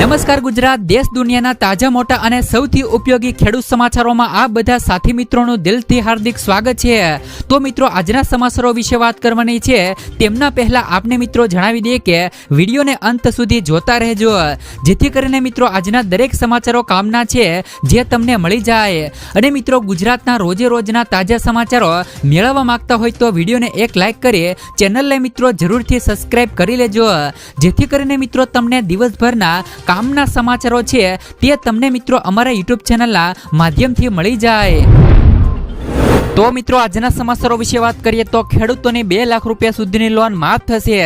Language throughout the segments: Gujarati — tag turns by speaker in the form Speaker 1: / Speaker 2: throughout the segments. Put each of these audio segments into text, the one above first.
Speaker 1: નમસ્કાર ગુજરાત, દેશ દુનિયાના તાજા મોટા અને સૌથી ઉપયોગી ખેડૂત સમાચારોમાં આ બધા સાથી મિત્રોનું દિલથી હાર્દિક સ્વાગત છે। તો મિત્રો, આજના સમાચારો વિશે વાત કરવાની છે તેમના પહેલા આપને મિત્રો જણાવી દઈએ કે વિડીયોને અંત સુધી જોતા રહેજો, જેથી કરીને મિત્રો આજના દરેક સમાચારો કામના છે જે તમને મળી જાય। અને મિત્રો, ગુજરાતના રોજે રોજના તાજા સમાચારો મેળવવા માંગતા હોય તો વિડીયોને એક લાઈક કરી ચેનલને મિત્રો જરૂરથી સબસ્ક્રાઇબ કરી લેજો, જેથી કરીને મિત્રો તમને દિવસભરના કામના સમાચારો છે તે તમને મિત્રો અમારા YouTube ચેનલના માધ્યમથી મળી જાય। તો મિત્રો, આજના સમાચારો વિશે વાત કરીએ તો ખેડૂતોની 2 લાખ રૂપિયા સુધીની લોન માફ થશે।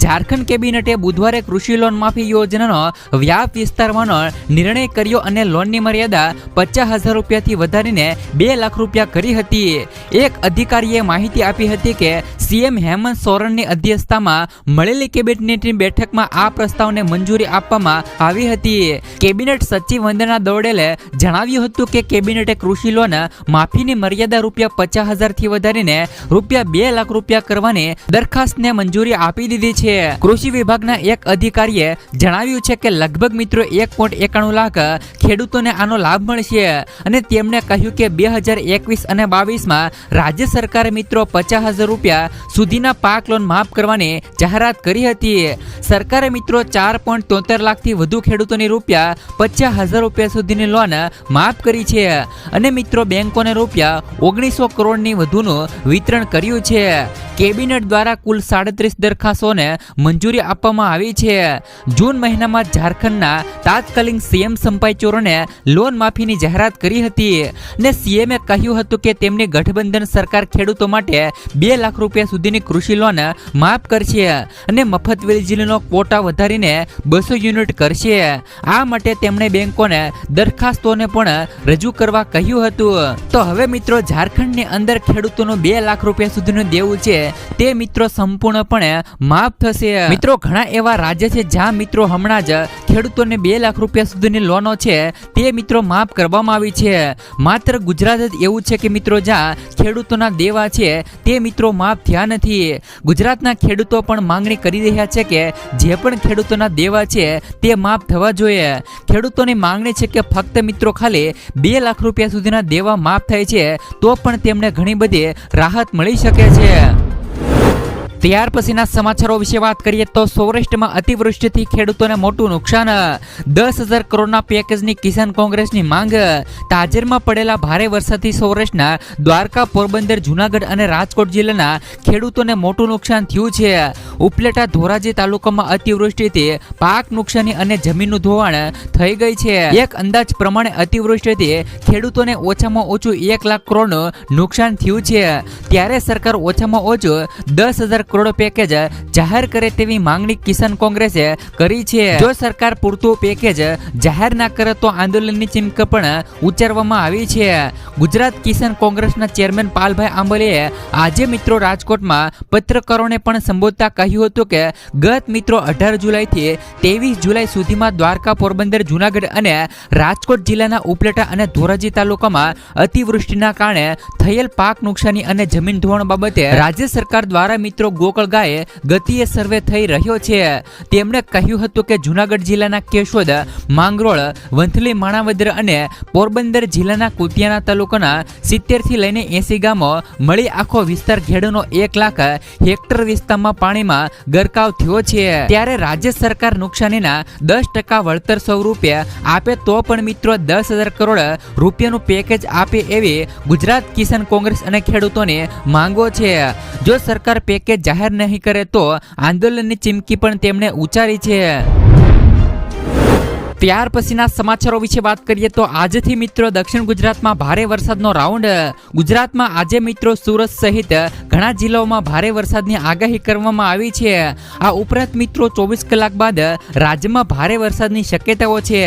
Speaker 1: ઝારખંડ કેબિનેટે બુધવારે કૃષિ લોન માફી યોજનાનો વ્યાપ વિસ્તારવાનો નિર્ણય કર્યો અને લોનની મર્યાદા 50,000 રૂપિયાથી વધારીને 2 લાખ રૂપિયા કરી હતી। એક અધિકારીએ માહિતી આપી હતી કે સીએમ હેમંત સોરેનની અધ્યક્ષતામાં મળેલી કેબિનેટની બેઠકમાં આ પ્રસ્તાવને મંજૂરી આપવામાં આવી હતી। કેબિનેટ સચિવ વંદના દોડેલે જણાવ્યું હતું કે કેબિનેટે કૃષિ લોન માફીની મર્યાદા રૂપિયા 50,000 થી વધારીને રૂપિયા 2 લાખ રૂપિયા કરવાની દરખાસ્તને મંજૂરી આપી દીધી છે। કૃષિ વિભાગના એક અધિકારીએ જણાવ્યું છે કે લગભગ મિત્રો 1.91 લાખ ખેડૂતોને આનો લાભ મળશે અને તેમણે કહ્યું કે 2021 અને 22માં રાજ્ય સરકારે મિત્રો 50,000 રૂપિયા સુધીના પાક લોન માફ કરવાની જાહેરાત કરી હતી। સરકારે મિત્રો 4.73 લાખથી વધુ ખેડૂતોની રૂપિયા 50,000 રૂપિયા સુધીની લોન માફ કરી છે અને મિત્રો બેંકોને રૂપિયા 1900 કરોડની વધુનું વિતરણ કર્યું છે। કેબિનેટ દ્વારા કુલ 37 દરખાસ્તોને મંજૂરી આપવામાં આવી છે। જૂન મહિનામાં ઝારખંડના તાત્કાલિક સીએમ સંપાઈ ચોરોને લોન માફીની જાહેરાત કરી હતી અને સીએમએ કહ્યું હતું કે તેમની ગઠબંધન સરકાર ખેડૂતો માટે 2 લાખ રૂપિયા સુધીની કૃષિ લોન માફ કરશે અને મફત વીજળીનો ક્વોટા વધારીને 200 યુનિટ કરશે। આ માટે તેમણે બેંકોને દરખાસ્તોને પણ રજૂ કરવા કહ્યું હતું। તો હવે મિત્રો, ઝારખંડની અંદર ખેડૂતોનું 2 લાખ રૂપિયા સુધીનું દેવું છે તે મિત્રો સંપૂર્ણપણે માફ થશે। મિત્રો, ઘણા એવા રાજ્ય છે જ્યાં મિત્રો હમણાં જ ખેડૂતોને 2 લાખ રૂપિયા સુધીની લોનો છે તે મિત્રો માફ કરવામાં આવી છે। માત્ર ગુજરાત જ એવું છે કે મિત્રો જ્યાં ખેડૂતોના દેવા છે તે મિત્રો માફ થયા નથી। ગુજરાતના ખેડૂતો પણ માંગણી કરી રહ્યા છે કે જે પણ ખેડૂતોના દેવા છે તે માફ થવા જોઈએ। ખેડૂતોની માંગણી છે કે ફક્ત મિત્રો ખાલી 2 લાખ રૂપિયા સુધીના દેવા માફ થાય છે તો પણ તેમને ઘણી બધી રાહત મળી શકે છે। ત્યાર પછીના સમાચારો વિશે વાત કરીએ તો સૌરાષ્ટ્રમાં અતિવૃષ્ટિથી ખેડૂતોને મોટું નુકસાન, 10,000 કરોડના પેકેજની કિસાન કોંગ્રેસની માંગ। તાજેરમાં પડેલા ભારે વરસાદથી સૌરાષ્ટ્રના દ્વારકા, પોરબંદર, જુનાગઢ અને રાજકોટ જિલ્લાના ખેડૂતોને મોટું નુકસાન થયું છે। ઉપલેટા, ધોરાજી તાલુકામાં અતિવૃષ્ટિથી પાક નુકસાની અને જમીનનું ધોવાણ થઈ ગઈ છે। એક અંદાજ પ્રમાણે અતિવૃષ્ટિથી ખેડૂતોને ઓછામાં ઓછું 1 લાખ કરોડનું નુકસાન થયું છે। ત્યારે સરકાર ઓછામાં ઓછું 10,000 કરોડ પેકેજ જાહેર કરે તેવી માંગણી કિસાન કોંગ્રેસે કરી છે। જો સરકાર પૂરતું પેકેજ જાહેર ના કરે તો આંદોલનની ચીમકી પણ ઉચ્ચારવામાં આવી છે। ગુજરાત કિસાન કોંગ્રેસના ચેરમેન પાલભાઈ આંબલીએ આજે મિત્રો રાજકોટમાં પત્રકારોને પણ સંબોધતા કહ્યું હતું કે ગત મિત્રો 18 જુલાઈથી 23 જુલાઈ સુધીમાં દ્વારકા, પોરબંદર, જુનાગઢ અને રાજકોટ જિલ્લાના ઉપલેટા અને ધોરાજી તાલુકામાં અતિવૃષ્ટિના કારણે થયેલ પાક નુકસાની અને જમીન ધોવાણ બાબતે રાજ્ય સરકાર દ્વારા મિત્રો ગોકળગાય ગતિએ સર્વે થઈ રહ્યો છે। તેમણે કહ્યું હતું કે જુનાગઢ જિલ્લાના કેશોદ, માંગરોળ, વંથલી, માણાવદર અને પોરબંદર જિલ્લાના કુતિયાના તાલુકાના 70 થી લઈને 80 ગામો મળી આખો વિસ્તાર ઘેડનો 1 લાખ હેક્ટર વિસ્તારમાં પાણીમાં ગરકાવ થયો છે। ત્યારે રાજ્ય સરકાર નુકસાનીના 10% વળતર સ્વરૂપે આપે તો પણ મિત્રો 10,000 કરોડ રૂપિયાનું પેકેજ આપે એવી ગુજરાત કિસાન કોંગ્રેસ અને ખેડૂતોની માંગો છે। જો સરકાર પેકેજ જાહેર નહીં કરે તો આંદોલનની ચીમકી પણ તેમણે ઉચ્ચારી છે। ત્યાર પછીના સમાચારો વિશે વાત કરીએ તો આજથી મિત્રો દક્ષિણ ગુજરાતમાં ભારે વરસાદનો રાઉન્ડ। ગુજરાતમાં આજે મિત્રો સુરત સહિત ઘણા જિલ્લાઓમાં ભારે વરસાદની આગાહી કરવામાં આવી છે। આ ઉપરાંત મિત્રો 24 કલાક બાદ રાજ્યમાં ભારે વરસાદની શક્યતાઓ છે।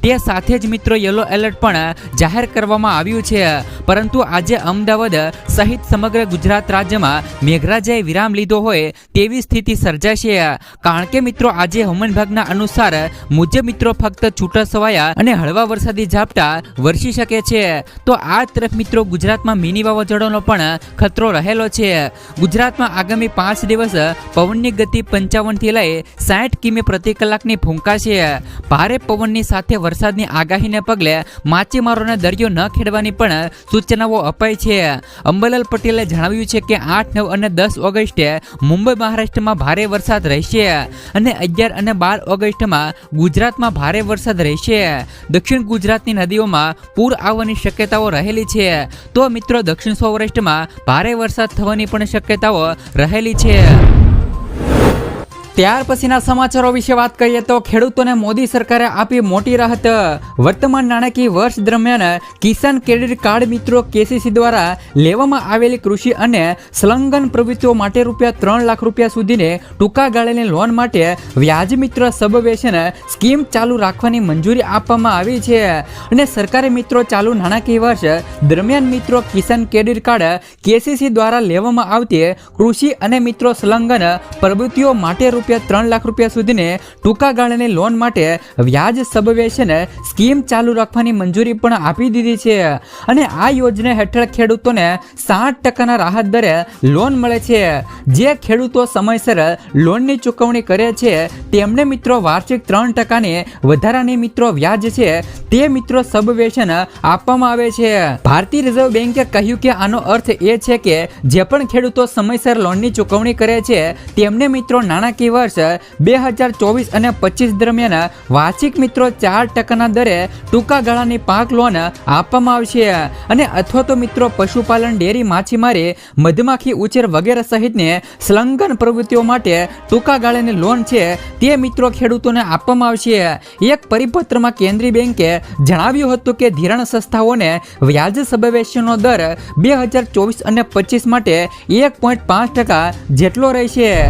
Speaker 1: તે સાથે જ મિત્રો યલો એલર્ટ પણ જાહેર કરવામાં આવ્યું છે। પરંતુ આજે અમદાવાદ સહિત સમગ્ર ગુજરાત રાજ્યમાં મેઘરાજાએ વિરામ લીધો હોય તેવી સ્થિતિ સર્જાશે, કારણ કે મિત્રો આજે હવામાન વિભાગના અનુસાર મુજબ મિત્રો ફક્ત ફક્ત છૂટા છવાયા અને હળવા વરસાદી ઝાપટા વરસી શકે છે. તો આ તરફ મિત્રો ગુજરાતમાં મિની વાવાઝોડાનો પણ ખતરો રહેલો છે. ગુજરાતમાં આગામી 5 દિવસ પવનની ગતિ 55 થી લઈ 60 કિમી પ્રતિ કલાકની ફૂંકાશે. ભારે પવનની સાથે વરસાદની આગાહીને પગલે માછીમારોને દરિયો ન ખેડવાની પણ સૂચનાઓ અપાઈ છે. અંબાલાલ પટેલે જણાવ્યું છે કે 8, 9 અને 10 ઓગસ્ટે મુંબઈ મહારાષ્ટ્રમાં ભારે વરસાદ રહેશે અને 11 અને 12 ઓગસ્ટમાં ગુજરાતમાં ભારે વરસાદ રહેશે. દક્ષિણ ગુજરાતની નદીઓમાં પૂર આવવાની શક્યતાઓ રહેલી છે. તો મિત્રો દક્ષિણ સૌરાષ્ટ્રમાં ભારે વરસાદ થવાની પણ શક્યતાઓ રહેલી છે. ત્યાર પછીના સમાચારો વિશે વાત કરીએ તો ખેડૂતોને મોદી સરકારે આપી મોટી રાહત. વર્તમાન નાણાકીય વર્ષ દરમિયાન કિસાન ક્રેડિટ કાર્ડ મિત્રો કેસીસી દ્વારા લેવામાં આવેલી કૃષિ અને સંલગ્ન પ્રવૃત્તિઓ માટે ₹3 લાખ સુધીની ટૂંકા ગાળાની લોન માટે વ્યાજ મિત્ર સબવેશન સ્કીમ ચાલુ રાખવાની મંજૂરી આપવામાં આવી છે. અને સરકારે મિત્રો ચાલુ નાણાકીય વર્ષ દરમિયાન મિત્રો કિસાન ક્રેડિટ કાર્ડ કેસીસી દ્વારા લેવામાં આવતી કૃષિ અને મિત્રો સંલગ્ન પ્રવૃત્તિઓ માટે ₹3 લાખ સુધીની ટૂંકા ગાળાની લોન માટે વ્યાજ સબવેશન સ્કીમ ચાલુ રાખવાની મંજૂરી પણ આપી દીધી છે. અને આ યોજના હેઠળ ખેડૂતોને 60% રાહત દરે લોન મળે છે. જે ખેડૂતો સમયસર લોનની ચૂકવણી કરે છે તેમને મિત્રો વાર્ષિક 3%ની વધારાની મિત્રો વ્યાજ છે તે મિત્રો સબવેશન આપવામાં આવે છે. ભારતીય રિઝર્વ બેન્કે કહ્યું કે આનો અર્થ એ છે કે જે પણ ખેડૂતો સમયસર લોનની ચૂકવણી કરે છે તેમને મિત્રો નાણાકીય વર્ષ 2024 અને 25 દરમિયાન વાર્ષિક મિત્રો 4% દરે ટૂંકા ગાળાની પાક લોન આપવામાં આવશે. અને અથવા તો મિત્રો પશુપાલન, ડેરી, માછીમારી, મધમાખી ઉછેર વગેરે સહિતની સંલગ્ન પ્રવૃત્તિઓ માટે ટૂંકા ગાળાની લોન છે તે મિત્રો ખેડૂતોને આપવામાં આવશે. એક પરિપત્રમાં કેન્દ્રીય બેન્કે જણાવ્યું હતું કે ધિરાણ સંસ્થાઓને વ્યાજ સબવેશનનો દર 2024 અને 25 માટે 1.5% જેટલો રહેશે.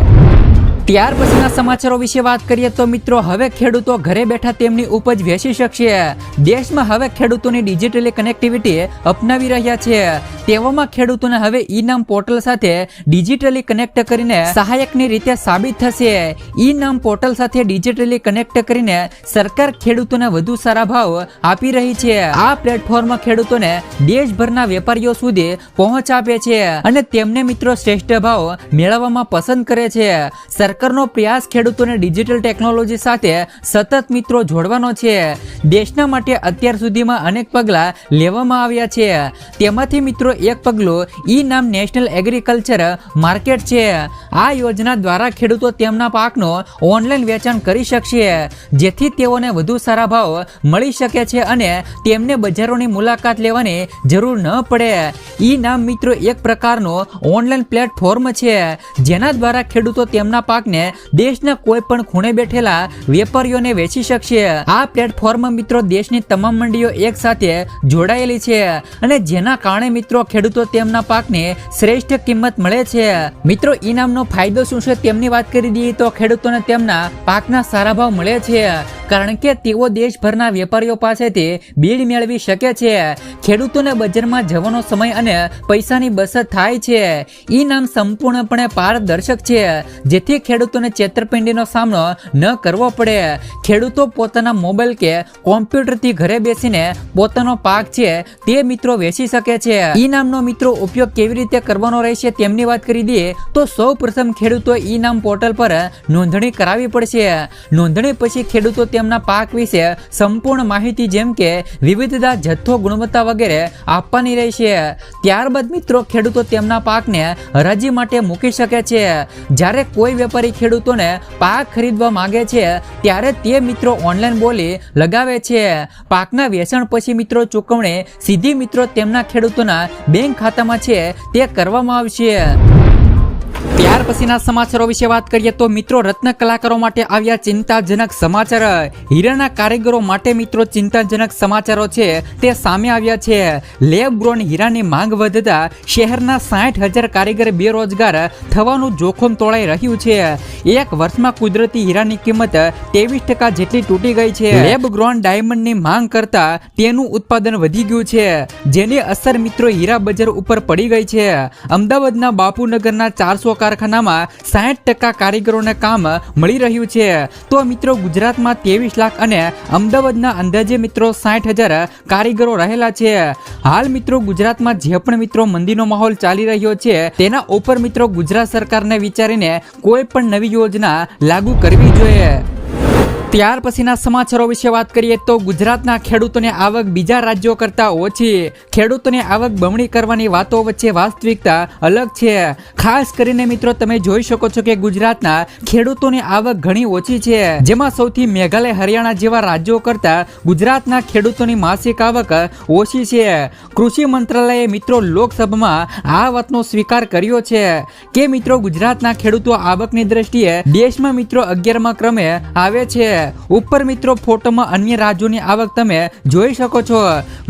Speaker 1: ત્યાર પછીના સમાચારો વિશે વાત કરીએ તો મિત્રો હવે ખેડૂતો ઘરે બેઠા તેમની ઉપજ વેચી શકશે. દેશમાં હવે ખેડૂતોની ડિજિટલી કનેક્ટિવિટી અપનાવી રહ્યા છે. તેવામાં ખેડૂતોને હવે ઈ-નામ પોર્ટલ સાથે ડિજિટલી કનેક્ટ કરીને સહાયકની રીતે સાબિત થશે. ઈ-નામ પોર્ટલ સાથે ડિજિટલી કનેક્ટ કરીને સરકાર ખેડૂતોને વધુ સારા ભાવ આપી રહી છે. આ પ્લેટફોર્મ ખેડૂતોને દેશભરના વેપારીઓ સુધી પહોંચ આપે છે અને તેમને મિત્રો શ્રેષ્ઠ ભાવ મેળવવામાં પસંદ કરે છે. સરકારનો પ્રયાસ ખેડૂતોને ડિજિટલ ટેકનોલોજી સાથે સતત મિત્રો જોડવાનો છે. દેશના માટે અત્યાર સુધીમાં અનેક પગલાં લેવામાં આવ્યા છે. તેમાંથી મિત્રો એક પગલું ઈ-નામ નેશનલ એગ્રીકલ્ચર માર્કેટ છે. આ યોજના દ્વારા ખેડૂતો તેમના પાકનું ઓનલાઈન વેચાણ કરી શકશે જેથી તેઓને વધુ સારા ભાવ મળી શકે છે અને તેમને બજારોની મુલાકાત લેવાની જરૂર ન પડે. ઈ-નામ મિત્રો એક પ્રકારનું ઓનલાઈન પ્લેટફોર્મ છે જેના દ્વારા ખેડૂતો તેમના પાકને દેશના કોઈ પણ ખૂણે બેઠેલા વેપારીઓને વેચી શકશે. આ પ્લેટફોર્મ મિત્રો દેશની તમામ મંડીઓ એક સાથે જોડાયેલી છે અને જેના કારણે મિત્રો ખેડૂતો તેમના પાકને શ્રેષ્ઠ કિંમત મળે છે. મિત્રો ઈ-નામનો ફાયદો શું છે તેમની વાત કરી દઈએ તો ખેડૂતોને તેમના પાકના સારા ભાવ મળે છે કારણ કે તેઓ દેશભરના વેપારીઓ પાસેથી બીડ મેળવી શકે છે. ખેડૂતોને બજારમાં જવાનો સમય અને પૈસાની બચત થાય છે. ઈ-નામ સંપૂર્ણપણે પારદર્શક છે જેથી ખેડૂતોને છેતરપિંડીનો સામનો ન કરવો પડે. ખેડૂતો પોતાના મોબાઈલ કે કોમ્પ્યુટરથી ઘરે બેસીને પોતાનો પાક છે તે મિત્રો વેચી શકે છે. ઈ-નામનો મિત્રો ઉપયોગ કેવી રીતે કરવાનો રહેશે તેમની વાત કરી દઈએ તો સૌ પ્રથમ ખેડૂતો ઈ-નામ પોર્ટલ પર નોંધણી કરાવવી પડશે. નોંધણી પછી ખેડૂતો તેમના પાક વિશે સંપૂર્ણ માહિતી જેમ કે વિવિધતા, જથ્થો, ગુણવત્તા વગેરે આપવાની રહેશે. ત્યારબાદ મિત્રો ખેડૂતો તેમના પાકને હરાજી માટે મૂકી શકે છે. જ્યારે કોઈ વેપારી ખેડૂતોને પાક ખરીદવા માંગે છે ત્યારે તે મિત્રો ઓનલાઈન બોલી લગાવે છે. પાકના વેચાણ પછી મિત્રો ચૂકવણી સીધી મિત્રો તેમના ખેડૂતોના બેંક ખાતામાં છે તે કરવામાં આવશે. ત્યાર પછીના સમાચારો વિશે વાત કરીએ તો મિત્રો રત્ન કલાકારો માટે આવ્યા ચિંતાજનક સમાચાર. હીરાના કારીગરો માટે મિત્રો ચિંતાજનક સમાચારો છે તે સામે આવ્યા છે. લેબ ગ્રોન હીરાની માંગ વધતા શહેરના 60,000 કારીગર બેરોજગાર થવાનું જોખમ તોળાઈ રહ્યું છે. એક વર્ષમાં કુદરતી હીરાની કિંમત 23% જેટલી તૂટી ગઈ છે. લેબ ગ્રોન ડાયમંડની માંગ કરતા તેનું ઉત્પાદન વધી ગયું છે જેની અસર મિત્રો હીરા બજાર ઉપર પડી ગઈ છે. અમદાવાદના બાપુનગરના 400 કારખાનામાં 60% કારીગરોને કામ મળી રહ્યું છે. તો મિત્રો ગુજરાતમાં 23 લાખ અને અમદાવાદના અંદાજે મિત્રો 60,000 કારીગરો રહેલા છે. હાલ મિત્રો ગુજરાતમાં જે પણ મિત્રો મંદીનો માહોલ ચાલી રહ્યો છે તેના ઉપર મિત્રો ગુજરાત સરકારને વિચારીને કોઈ પણ નવી યોજના લાગુ કરવી જોઈએ. ત્યાર પછીના સમાચારો વિશે વાત કરીએ તો ગુજરાતના ખેડૂતોની આવક બીજા રાજ્યો કરતા ઓછી. ખેડૂતોની આવક બમણી કરવાની વાતો વચ્ચે વાસ્તવિકતા અલગ છે. ખાસ કરીને મિત્રો તમે જોઈ શકો છો કે ગુજરાતના ખેડૂતોની આવક ઘણી ઓછી છે, જેમાં સૌથી મેઘાલય, હરિયાણા જેવા રાજ્યો કરતા ગુજરાતના ખેડૂતોની માસિક આવક ઓછી છે. કૃષિ મંત્રાલયે મિત્રો લોકસભામાં આ વાતનો સ્વીકાર કર્યો છે કે મિત્રો ગુજરાતના ખેડૂતો આવકની દ્રષ્ટિએ દેશમાં મિત્રો 11મા ક્રમે આવે છે. ઉપર મિત્રો ફોટોમાં અન્ય રાજ્યોની આવક તમે જોઈ શકો છો.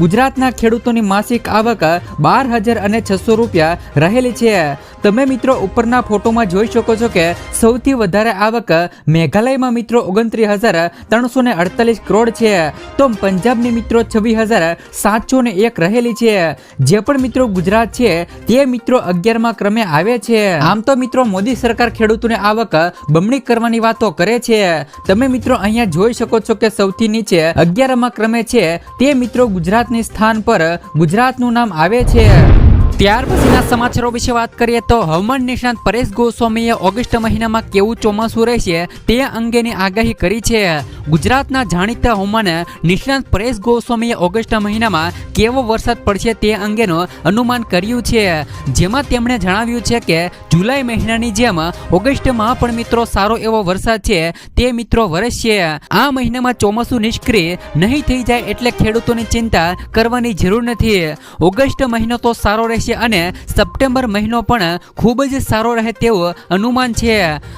Speaker 1: ગુજરાતના ખેડૂતોની માસિક આવક 12,600 રૂપિયા રહેલી છે. તમે મિત્રો ઉપરના ફોટોમાં જોઈ શકો છો કે સૌથી વધારે આવક મેઘાલયમાં મિત્રો 29,348 કરોડ છે. તો પંજાબની મિત્રો 26,701 રહેલી છે. જે પણ મિત્રો ગુજરાત છે તે મિત્રો 11મા ક્રમે આવે છે. આમ તો મિત્રો મોદી સરકાર ખેડૂતોની આવક બમણી કરવાની વાતો કરે છે. તમે મિત્રો અહીંયા જોઈ શકો છો કે સૌથી નીચે 11મા ક્રમે છે તે મિત્રો ગુજરાતની સ્થાન પર ગુજરાતનું નામ આવે છે. ત્યાર પછીના સમાચારો વિશે વાત કરીએ તો હવામાન નિષ્ણાત પરેશ ગોસ્વામીએ ઓગસ્ટ મહિનામાં કેવું ચોમાસું રહેશે તે અંગેની આગાહી કરી છે. ગુજરાતના જાણીતા હવામાન નિષ્ણાત પરેશ ગોસ્વામીએ ઓગસ્ટ મહિનામાં કેવો વરસાદ પડશે તે અંગેનું અનુમાન કર્યું છે, જેમાં તેમણે જણાવ્યું છે કે જુલાઈ મહિનાની જેમ ઓગસ્ટમાં પણ મિત્રો સારો એવો વરસાદ છે તે મિત્રો વરસશે. આ મહિનામાં ચોમાસું નિષ્ક્રિય નહીં થઈ જાય એટલે ખેડૂતોની ચિંતા કરવાની જરૂર નથી. ઓગસ્ટ મહિનો તો સારો રહેશે અને સપ્ટેમ્બર મહિનો પણ ખૂબ જ સારો રહે તેવું અનુમાન છે.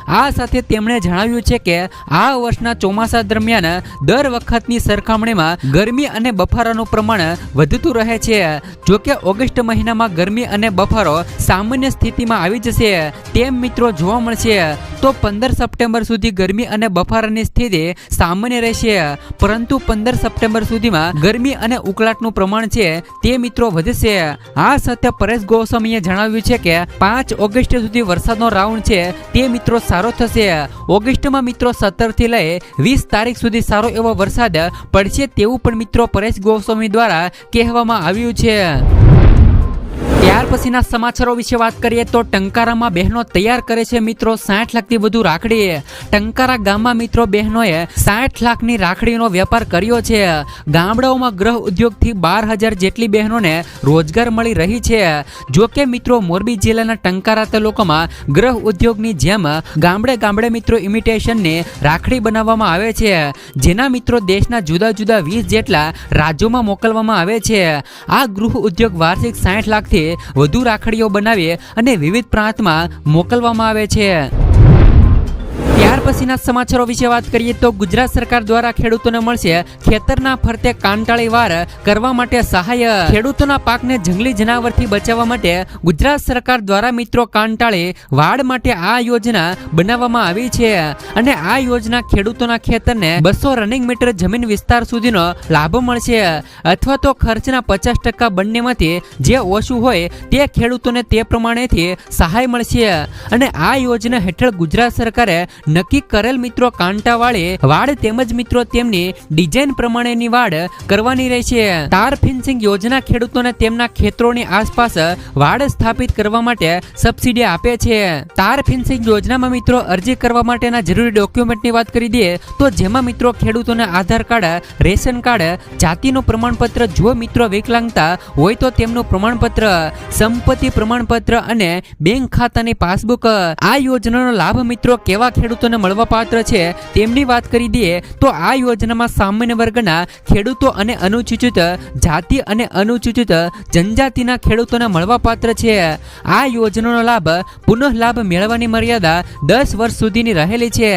Speaker 1: આ સાથે તેમણે જણાવ્યું છે કે આ વર્ષના ચોમાસા દરમિયાન દર વખતની સરખામણીમાં ગરમી અને બફારાનું પ્રમાણ વધતું રહે છે. જોકે ઓગસ્ટ મહિનામાં ગરમી અને બફારો સામાન્ય સ્થિતિમાં આવી જશે તેમ મિત્રો જોવા મળશે. તો 15 સપ્ટેમ્બર સુધી ગરમી અને બફારાની સ્થિતિ સામાન્ય રહેશે, પરંતુ 15 સપ્ટેમ્બર સુધીમાં ગરમી અને ઉકળાટનું પ્રમાણ છે તે મિત્રો વધશે. આ સાથે પરેશ ગોસ્વામીએ જણાવ્યું છે કે 5 ઓગસ્ટ સુધી વરસાદનો રાઉન્ડ છે તે મિત્રો સારો થશે. ઓગસ્ટમાં મિત્રો 17 થી લઈ 20 તારીખ સુધી સારો એવો વરસાદ પડશે તેવું પણ મિત્રો પરેશ ગોસ્વામી દ્વારા કહેવામાં આવ્યું છે. ત્યાર પછીના સમાચારો વિશે વાત કરીએ તો ટંકારામાં બહેનો તૈયાર કરે છે મિત્રો 60 લાખથી વધુ રાખડી. ટંકારા ગામમાં મિત્રો બહેનોએ 60 લાખની રાખડીનો વેપાર કર્યો છે. ગામડાઓમાં ગ્રહ ઉદ્યોગથી 12,000 જેટલી બહેનોને રોજગાર મળી રહી છે. જો કે મિત્રો મોરબી જિલ્લાના ટંકારા તાલુકામાં ગ્રહ ઉદ્યોગની જેમ ગામડે ગામડે મિત્રો ઇમિટેશનની રાખડી બનાવવામાં આવે છે, જેના મિત્રો દેશના જુદા જુદા 20 જેટલા રાજ્યોમાં મોકલવામાં આવે છે. આ ગૃહ ઉદ્યોગ વાર્ષિક 60 લાખથી વધુ રાખડીઓ બનાવી અને વિવિધ પ્રાંતમાં મોકલવામાં આવે છે. ત્યાર પછીના સમાચારો વિશે વાત કરીએ તો ગુજરાત સરકાર દ્વારા ખેડૂતોને મળશે ખેતરના ફરતે કાંટાળી વાર કરવા માટે સહાય. ખેડૂતોના પાકને જંગલી જનાવરથી બચાવવા માટે ગુજરાત સરકાર દ્વારા મિત્રો કાંટાળી વાડ માટે આ યોજના બનાવવામાં આવી છે અને આ યોજના ખેડૂતોના ખેતરને 200 રનિંગ મીટર જમીન વિસ્તાર સુધીનો લાભ મળશે અથવા તો ખર્ચના 50% બંનેમાંથી જે ઓછું હોય તે ખેડૂતોને તે પ્રમાણેથી સહાય મળશે. અને આ યોજના હેઠળ ગુજરાત સરકારે નક્કી કરેલ મિત્રો કાંટાવાળી વાડ તેમજ મિત્રો તેમની ડિઝાઇન પ્રમાણેની વાડ કરવાની રહેશે. તાર ફેન્સિંગ યોજના ખેડૂતોને તેમના ખેતરોની આસપાસ વાડ સ્થાપિત કરવા માટે સબસિડી આપે છે. તાર ફેન્સિંગ યોજનામાં મિત્રો અરજી કરવા માટેના જરૂરી ડોક્યુમેન્ટની વાત કરી દઈએ તો જેમાં મિત્રો ખેડૂતોને આધાર કાર્ડ, રેશન કાર્ડ, જાતિનું પ્રમાણપત્ર, જો મિત્રો વિકલાંગતા હોય તો તેમનું પ્રમાણપત્ર, સંપત્તિ પ્રમાણપત્ર અને બેંક ખાતાની પાસબુક. આ યોજનાનો લાભ મિત્રો કેવા ખેડૂતોને મળવાપાત્ર છે તેમની વાત કરી દઈએ તો આ યોજનામાં સામાન્ય વર્ગના ખેડૂતો અને અનુસૂચિત જાતિ અને અનુસૂચિત જનજાતિના ખેડૂતોને મળવાપાત્ર છે. આ યોજનાનો લાભ પુનઃ લાભ મેળવવાની મર્યાદા 10 વર્ષ સુધીની રહેલી છે.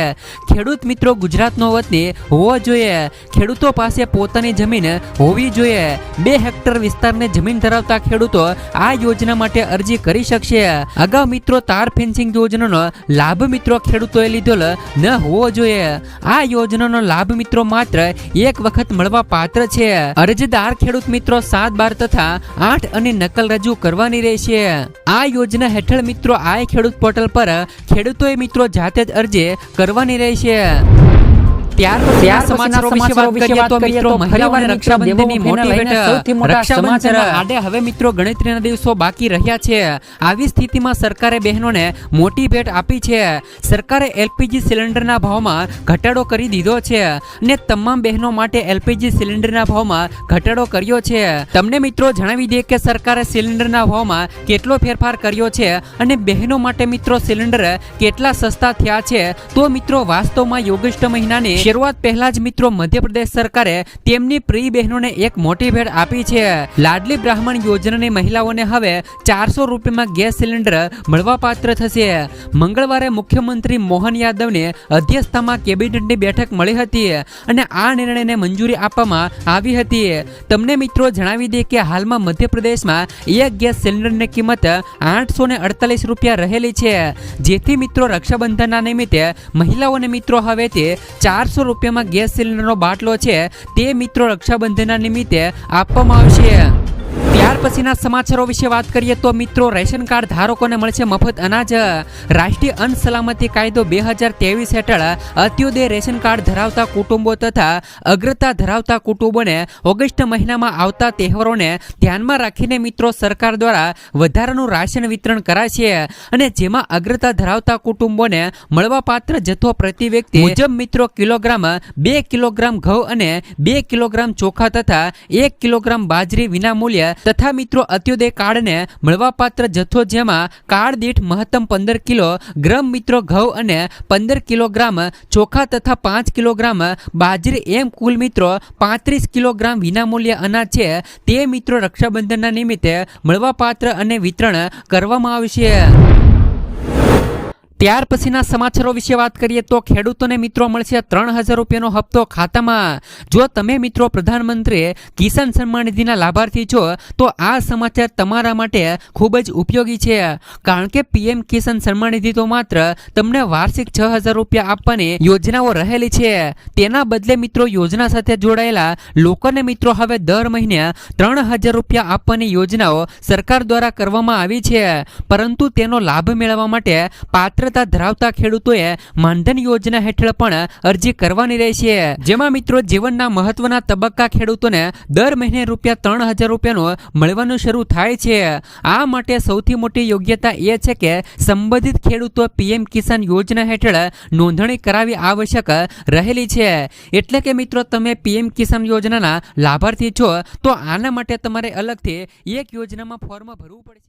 Speaker 1: ખેડૂત મિત્રો ગુજરાતનો વતની હોવો જોઈએ. ખેડૂતો પાસે પોતાની જમીન હોવી જોઈએ. 2 હેક્ટર વિસ્તારને જમીન ધરાવતા ખેડૂતો આ યોજના માટે અરજી કરી શકશે. અગાઉ મિત્રો તાર ફેન્સિંગ યોજનાનો લાભ મિત્રો ખેડૂતોએ લીધેલો અમલ ન હોવો જોઈએ। આ યોજનાનો લાભ મિત્રો માત્ર એક વખત મળવા પાત્ર છે। અરજદાર ખેડૂત મિત્રો 7/12 તથા 8 અને નકલ રજૂ કરવાની રહેશે। આ યોજના હેઠળ મિત્રો આ ખેડૂત પોર્ટલ પર ખેડૂતોએ મિત્રો જાતે જ અરજી કરવાની રહેશે। ત્યાર પછી સમાચારો વિશે વાત કરીએ તો મિત્રો મહિલાઓને રક્ષાબંધનની મોટી ભેટ રક્ષાબંધન આડે હવે મિત્રો ગણતરીના દિવસો બાકી રહ્યા છે। આવી સ્થિતિમાં સરકારે બહેનોને મોટી ભેટ આપી છે। સરકારે એલપીજી સિલિન્ડરના ભાવમાં ઘટાડો કરી દીધો છે અને તમામ બહેનો માટે એલપીજી સિલિન્ડરના ભાવમાં ઘટાડો કર્યો છે। તમને મિત્રો જણાવી દઈએ કે સરકારે સિલિન્ડરના ભાવમાં કેટલો ફેરફાર કર્યો છે અને બહેનો માટે મિત્રો સિલિન્ડર કેટલા સસ્તા થયા છે। તો મિત્રો વાસ્તવમાં ઓગસ્ટ મહિનાની શરૂઆત પહેલા જ મિત્રો મધ્યપ્રદેશ સરકારે તેમની પ્રિય બહેનોને એક મોટી ભેટ આપી છે। લાડલી બ્રાહ્મણ યોજનાની મહિલાઓને હવે 400 રૂપિયામાં ગેસ સિલિન્ડર મળવા પાત્ર થશે। મંગળવારે મુખ્યમંત્રી મોહન યાદવની અધ્યક્ષતામાં કેબિનેટની બેઠક મળી હતી અને આ નિર્ણયને મંજૂરી આપવામાં આવી હતી। તમને મિત્રો જણાવી દે કે હાલમાં મધ્યપ્રદેશમાં એક ગેસ સિલિન્ડરની કિંમત 848 રૂપિયા રહેલી છે। જેથી મિત્રો રક્ષાબંધનના નિમિત્તે મહિલાઓને મિત્રો હવે તે 400 રૂપિયામાં ગેસ સિલિન્ડરનો બાટલો છે તે મિત્રો રક્ષાબંધનના નિમિત્તે આપવામાં આવશે। ત્યાર પછીના સમાચારો વિશે વાત કરીએ તો મિત્રો રેશન કાર્ડ ધારકોને મળશે મફત અનાજ। રાષ્ટ્રીય અન્ન સલામતી કાયદો 2023 હેઠળ અત્યોદય રેશન કાર્ડ ધરાવતા કુટુંબો તથા અગ્રતા ધરાવતા કુટુંબોને ઓગસ્ટ મહિનામાં આવતા તહેવારોને ધ્યાનમાં રાખીને મિત્રો સરકાર દ્વારા વધારાનું રાશન વિતરણ કરાશે અને જેમાં અગ્રતા ધરાવતા કુટુંબોને મળવાપાત્ર જથ્થો પ્રતિ વ્યક્તિ મુજબ મિત્રો કિલોગ્રામ 2 કિલોગ્રામ ઘઉં અને 2 કિલોગ્રામ ચોખા તથા 1 કિલોગ્રામ બાજરી વિનામૂલ્ય તથા મિત્રો અત્યોદય કાર્ડને મળવાપાત્ર જથ્થો જેમાં કાર્ડ દીઠ મહત્તમ 15 કિલોગ્રામ મિત્રો ઘઉં અને 15 કિલોગ્રામ ચોખા તથા 5 કિલોગ્રામ બાજરી એમ કુલ મિત્રો 35 કિલોગ્રામ વિનામૂલ્ય અનાજ છે તે મિત્રો રક્ષાબંધનના નિમિત્તે મળવાપાત્ર અને વિતરણ કરવામાં આવશે। ત્યાર પછીના સમાચારો વિશે વાત કરીએ તો ખેડૂતોને મિત્રો મળશે 3000 રૂપિયાનો હપ્તો ખાતામાં। જો તમે મિત્રો પ્રધાનમંત્રી કિસાન સન્માન નિધિના લાભાર્થી છો તો આ સમાચાર તમારા માટે ખૂબ જ ઉપયોગી છે, કારણ કે પીએમ કિસાન સન્માન નિધિ તો માત્ર તમને વાર્ષિક 6000 રૂપિયા આપવાની યોજનાઓ રહેલી છે। તેના બદલે મિત્રો યોજના સાથે જોડાયેલા લોકોને મિત્રો હવે દર મહિને 3000 રૂપિયા આપવાની યોજનાઓ સરકાર દ્વારા કરવામાં આવી છે, પરંતુ તેનો લાભ મેળવવા માટે પાત્ર ધરાવતા ખેડૂતોએ માનધન યોજના હેઠળ પણ અરજી કરવાની રહેશે। જેમાં મિત્રો જીવનના મહત્વના તબક્કા ખેડૂતોને દર મહિને રૂપિયા 3000 રૂપિયાનું મળવાનું શરૂ થાય છે। આ માટે સૌથી મોટી યોગ્યતા એ છે કે સંબંધિત ખેડૂતો પીએમ કિસાન યોજના હેઠળ નોંધણી કરાવી આવશ્યક રહેલી છે। એટલે કે મિત્રો તમે પીએમ કિસાન યોજનાના લાભાર્થી છો તો આના માટે તમારે અલગથી એક યોજનામાં ફોર્મ ભરવું પડશે।